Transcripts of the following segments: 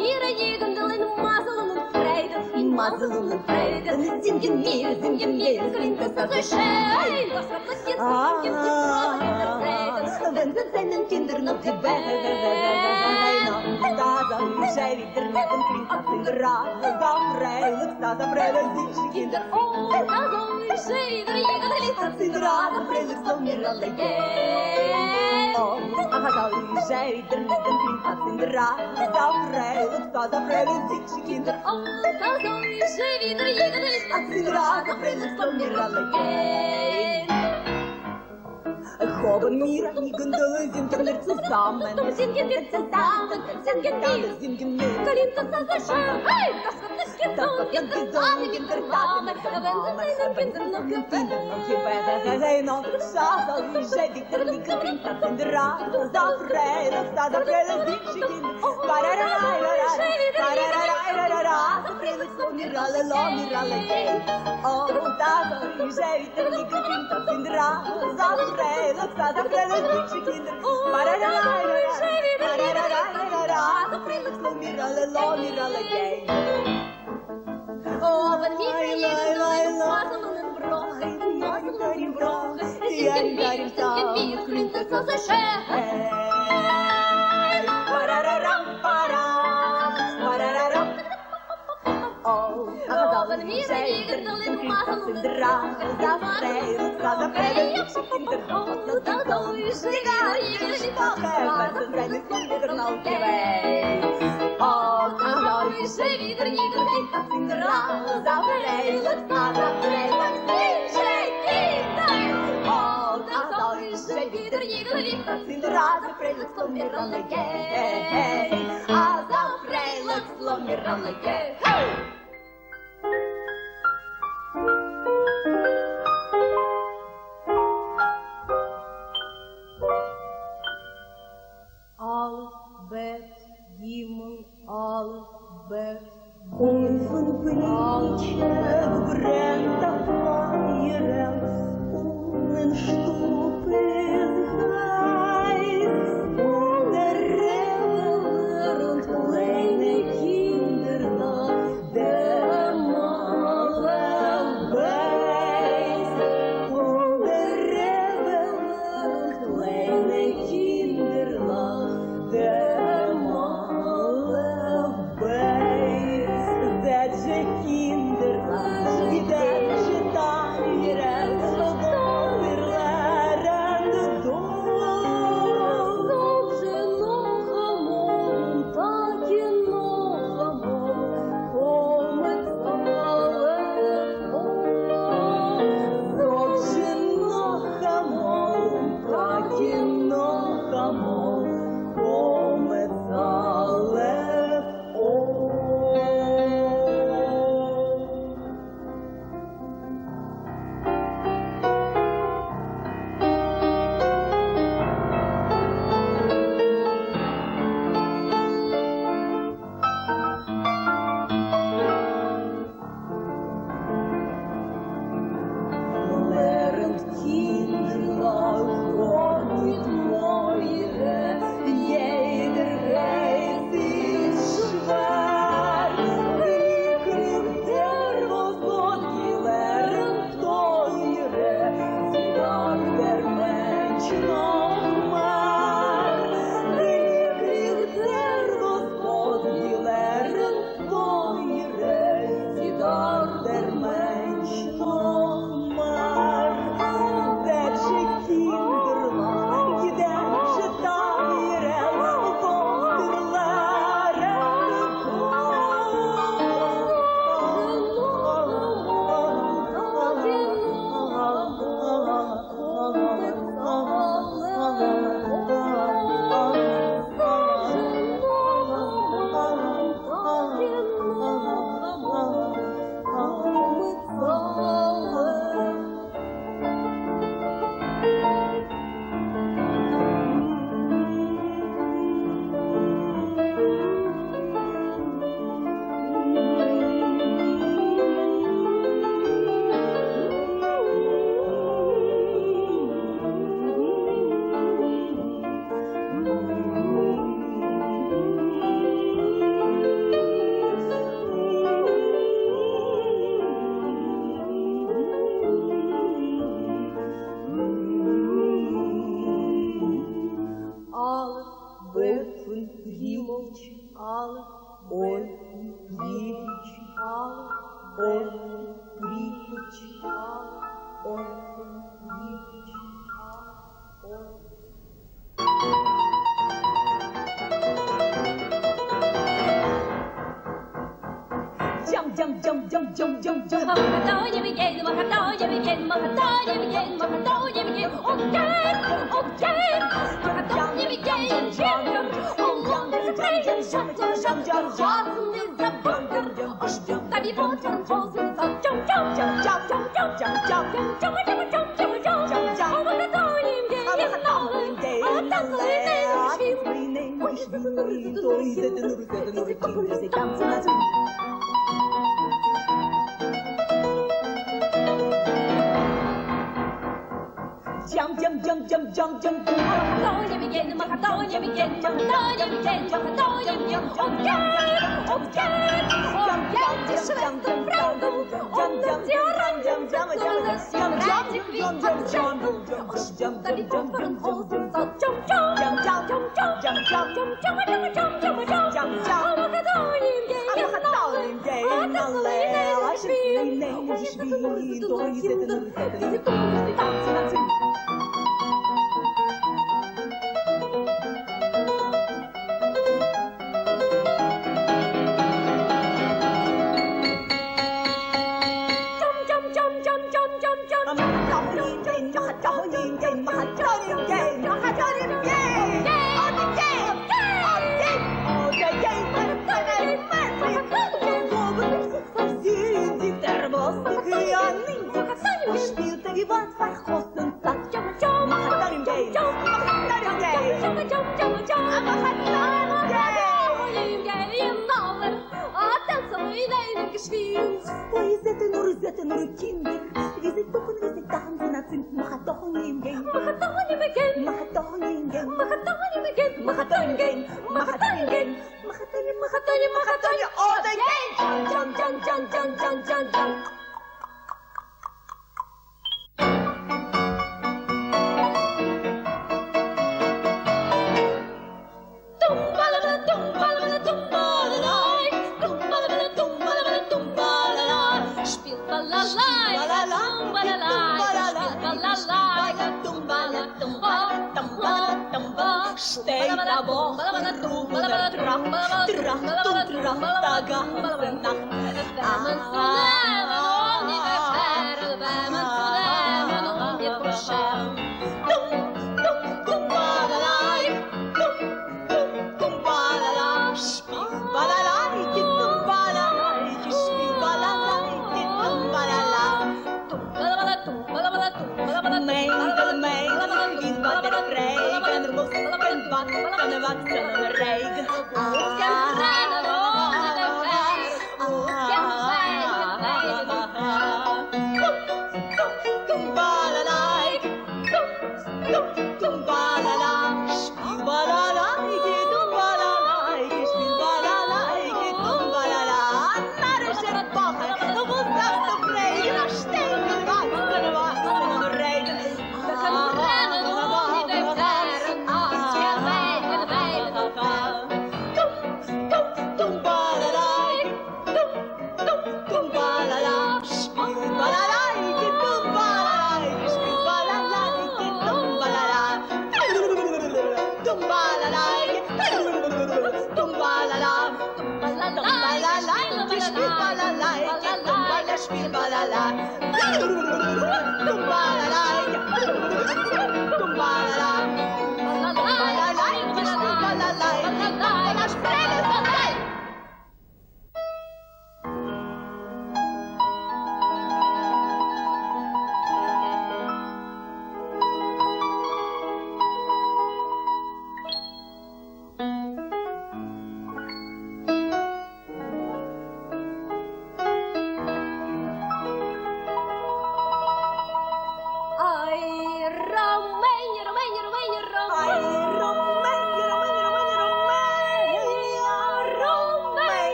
мира едем, in Mazelen und Frieden, in Mazelen und Frieden, singen wir, klingt das also schön, das hat das jetzt noch in der Freude der Frieden, wenn wir seinen Kindern noch die Beine, da soll zij wieder nicht und klingt das in der Rade, da freilich sind die Kinder, oh, da soll zij wieder jeden klingt das in der Rade, freilich soll mir alle gehen, oh, da soll zij wieder nicht und klinkt das in der Rade, da freilich sind die Kinder, oh, da soll zij wieder jeden klinkt das in der Rade, freilich soll mir alle gehen. Haben wir irgendwo sind wir zusammen. Singen wir zusammen, singen wir. Klingt das also schön, hey, das wird nicht getan, in der Sonne, in der Flamme. Wenn sie seine Kinder noch gewinnen und die Beine noch schaffen, wie schön die Termike klingt das in der Rad. Da freilich sind sie Kinder. Freilich so mir alle gehen. Oh, da soll schön die Termike klingt das in der Rad. Da freilich sind sie Kinder. Freilich so mir alle gehen. Oh, wenn wir jeden Mazelen und Brach, singen wir, klingt das also schön. Oh, wenn wir jeden Mazelen und Brach, da freilich sind die Kinder. Oh, da soll ich jeden Tag, das seine Kinder noch gewählt. Oh, da soll ich wieder jeden Tag in der Rade, da freilich sind die Kinder. Oh, da soll ich wieder jeden Tag in der Rade, freilich soll mir alle gehen. Ah, da freilich soll mir alle gehen. Albert, Himmel, Albert. Und von Bildschirm brennt auf Feuer, und ein Stub ist heiß, und der Reveler und kleine Kinder nach der Male weiß. Und der Reveler und kleine Kinder nach der Male weiß. That je Kinder, wie der Gitaire, do wir lernen, do. Solche noch amor, так и noch amor, kommet alle, solche noch amor, так и noch amor, kommet alle.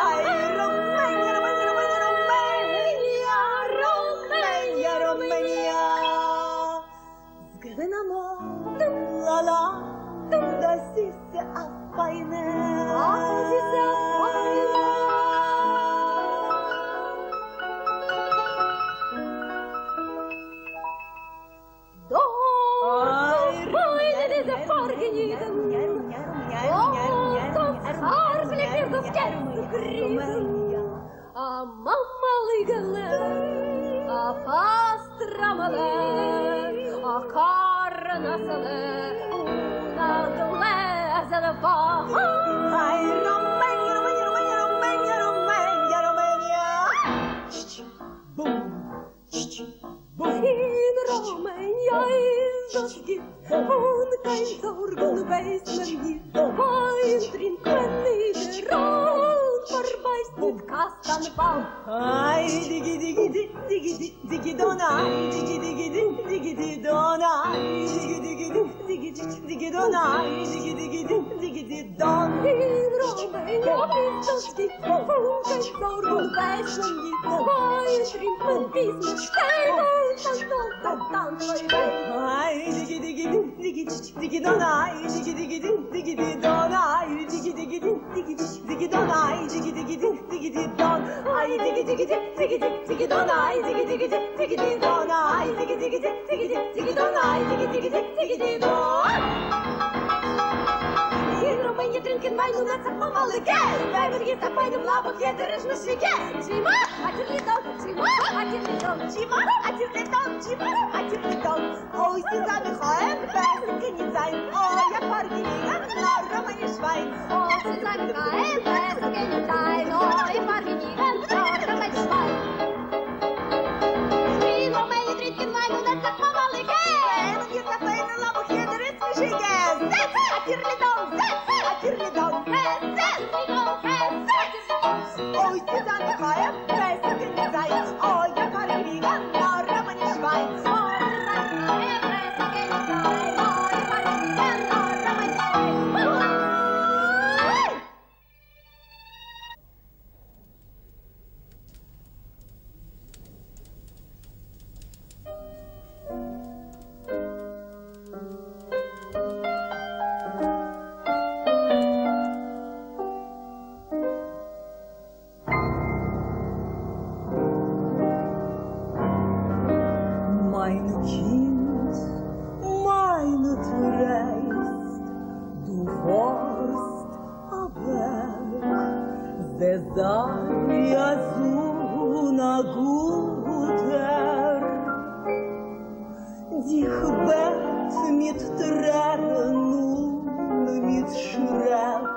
Ai, România, România, România, România, România. Zgânaмо, la-la, da zise afajne. Zise afajne. А мама лыгала, а пастрамала, а карнасала, наглазала по. Ай, Романия, Романия, Романия, Романия, Романия, Романия. Бум, bum. In Romania is the skip, on the kind of on the basement, wine drink when the road for vice with cast on the ball. Ay, diggy, diggy, diggy, diggy, dona, diggy, diggy, diggy, dona, diggy, diggy, diggy, diggy, dona, diggy, diggy, diggy, don. In Romania is the skip, on the kind of on the basement, wine drink when the stay. Ay, diggy, diggy, diggy, diggy, don, ay, diggy, diggy, diggy, don, ay, diggy, diggy, diggy, diggy, don, ay, diggy, diggy, diggy, don, ay, diggy, diggy, diggy, diggy, don, ay, diggy, diggy, diggy, don, ay, diggy, diggy, diggy, don, ay, diggy, diggy, diggy, don. In Romania drinking wine, and that's a mama again. Never get a pint of lava, get the rest of again. Chima, I did it down, Chima, I did it down, Chima, I did it down, Chima, I did it down. Oh, Susanne, Heim, best can you sign? Oh, я паргинина, но Романе Швайн. Oh, Susanne, Heim, best can you sign? Oh, я паргинина, но Романе Швайн. In Romania drinking wine, and that's a mama again. Never get a pint of lava, get the rest of again. I did it down. Ой, Susanne, Heim, best can you sign? Oh, я паргинина, но Романе Швайн. Mein Kind, meine Dreist, du warst weg, sie sei ja so na guter, dich bett mit Tränen und mit Schreck,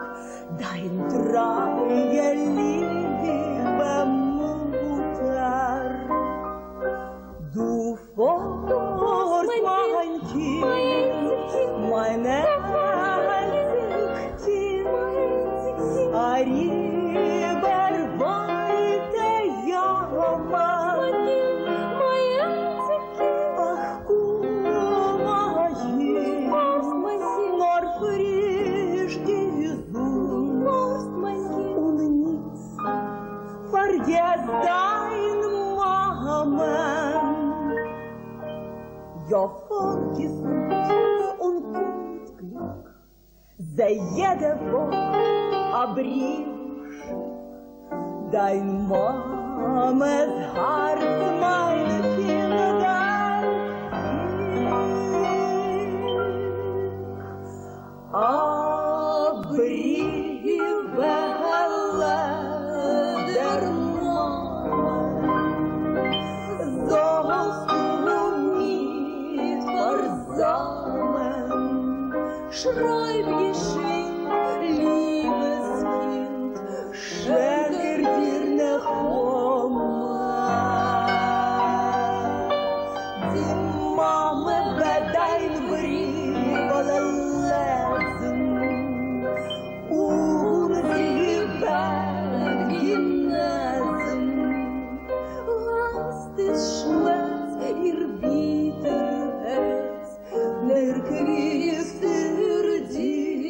dein treue liebe Mutter. Du warst mein Kind, mein einziges Kind, Arriber weite Jammer, ach komm, nur frisch gesund und nichts, vergiss dein Mama. Ja, vergisst und kommt Glück, sei jede Woche abrisch, dein Mames Herz, meine Kinder, abriebele der Mama, sollst du nicht versammeln, schreib geschwind, liebes Kind, schenker dir ne Oma. Die Mama wird dein Brief lesen und sie wird genesen. Lasst es schmerz ihr bitter Herz, der kriegst dir die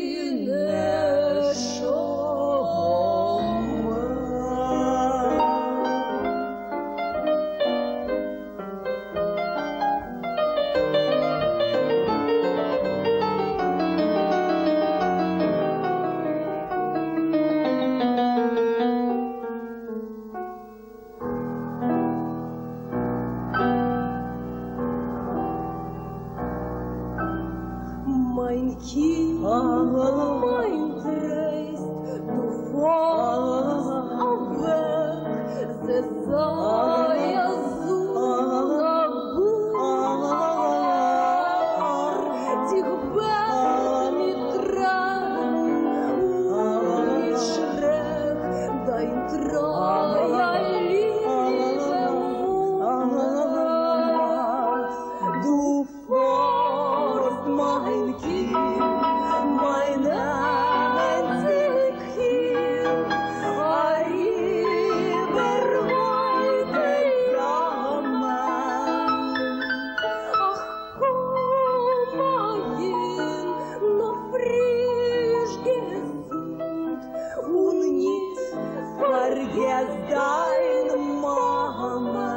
es deinem Mama.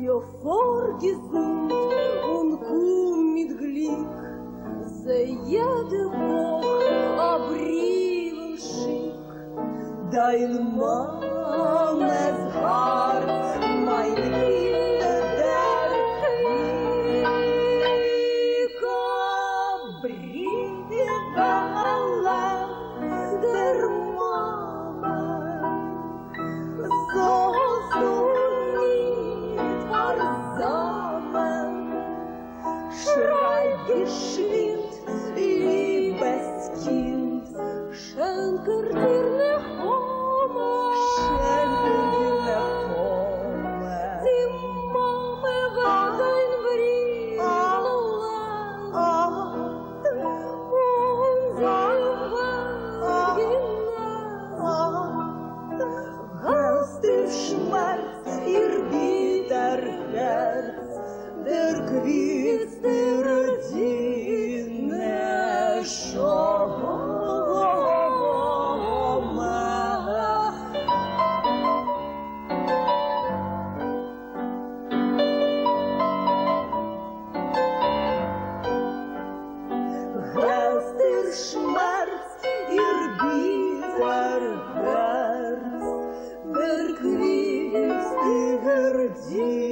Jo vorgesund und komm mit Glück, sei jede Woche abril schick. Dein Mames Herz, mein Kinder, der Krieg, abril der Mama, sollst du nicht versammeln. Schreib geschwind, liebes Kind, schenke dir ne Home, die Mama war dein Brief und sie war Hast der Schmerz, ihr bitter Herz, der quietzt der Diener Schome. Hast der Schmerz, ihr bitter Herz, der quietzt der Diener